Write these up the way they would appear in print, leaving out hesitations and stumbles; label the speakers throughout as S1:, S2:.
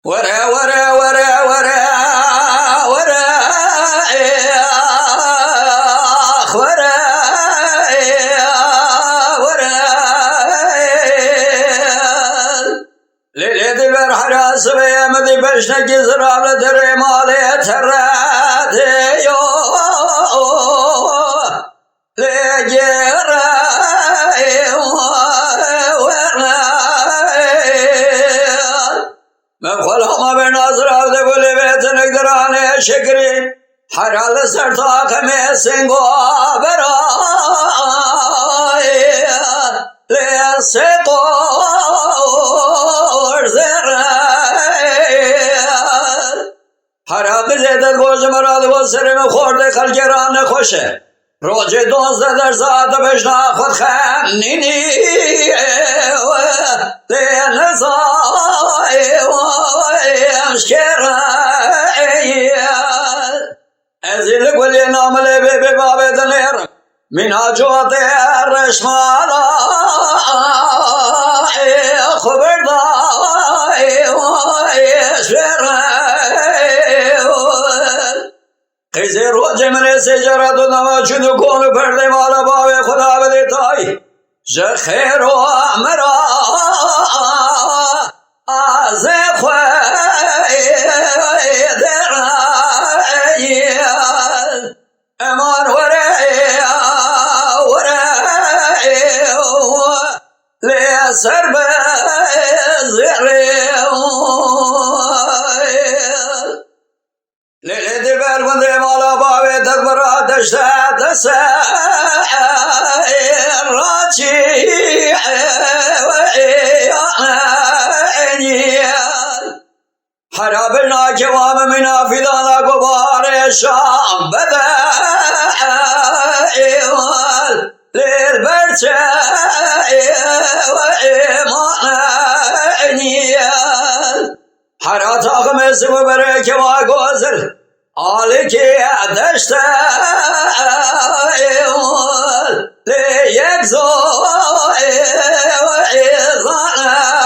S1: ورا ورا ورا ورا ورا ورا ورا ليلة البرحراس بيمدي بشنك زراب دري مالي تراد يو لجرا من خلهم بناظر أبد بولي بيتنك دراني شكري حرال سرطاق ميسنگو براي لسقور زرائي حرام زیدت گوش مراد و سرم خورده خلگران خوشه روز 12 در ساعت بشنا خود خمنینی لنزای و امشکرائی ازیل گلی ناملی بی بی باب دنیر من آجوات رشمالائی خبردائی و اشکرائی قیزی روز من سجرت و نماچون کون پرده مالا باوی خدا بدیتای خیر و مرا از خوی درائی امان ورائی ورائی لیسر بزیری لیلی دل برگنده مالا باوی تدبرات شد سیر راچی حراب ناکوام من آفیدانا گبار شام بده ایوال لیل برچه و ایمانیال حرات آقم اسم بره که ما گوزر آلی که دشته ایوال لیک زوی و ایزانیال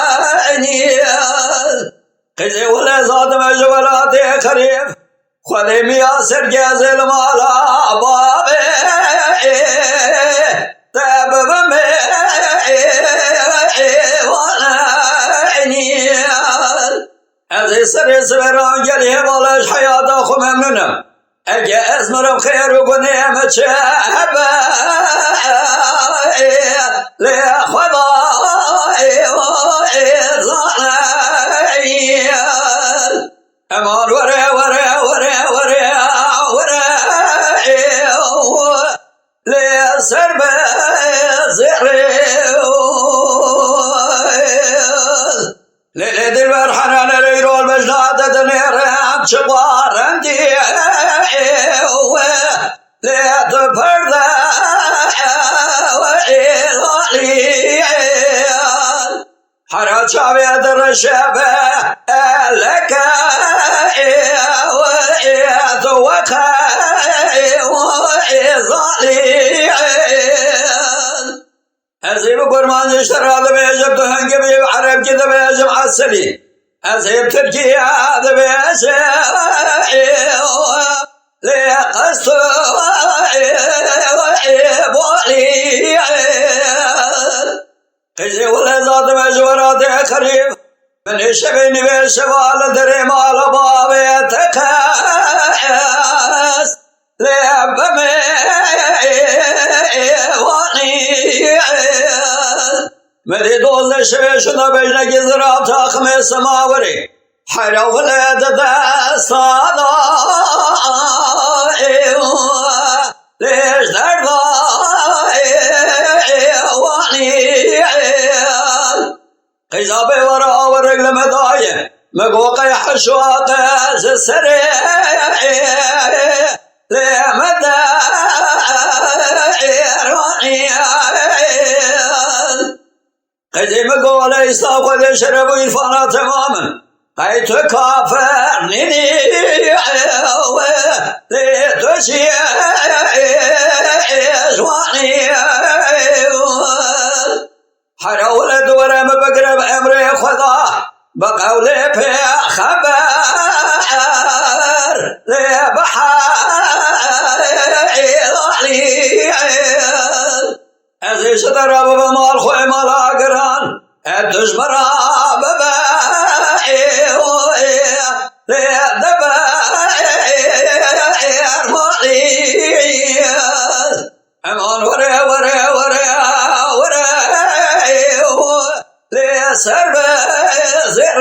S1: قیزی ولی ذات مجولات خریف خودی میاسر گزل مالا بابی تبب میوانیال ازی سر سبران گلی بالش حیات خو ممنونم اگه اسمرم خیر کنیم چه لی خدای و ایزانیال امان وره وره وره وره وره لی سر بزیری لیلی دل بر حنان لیرول بجنات دنیرم چقارندی لیت پرده و ایلالی حرات شابی در شبه لکه و ایت وخی و ایزالی ازیب قرمان شراد بیجب تو هنگی بیب عرب کی بیجب عسلی ازیب ترکی بیجب لیقصد بولی قیزی ولزاد مجورات خریف من شبینی به شوال در مال بابی تکست لیبمی مدی 12 شبه شده بجنگی زراب تاخم سماوری حیرا ولد دستانا لیش دردای قیزا به ورا و رگل مدایه مگو قیح شواقز سری لیمده قیزی مگو لیستا خود شرب و ایرفانا تماما قیتو کافر نینی لیتو شیشوانی حرا ولد ورم بقرب امر خدا بقول في خبر لبحر ازي شدر بابا مال خوي ملاقران الدجبرا بابا دبا امان ورا ورا ورا ورا لسر بزر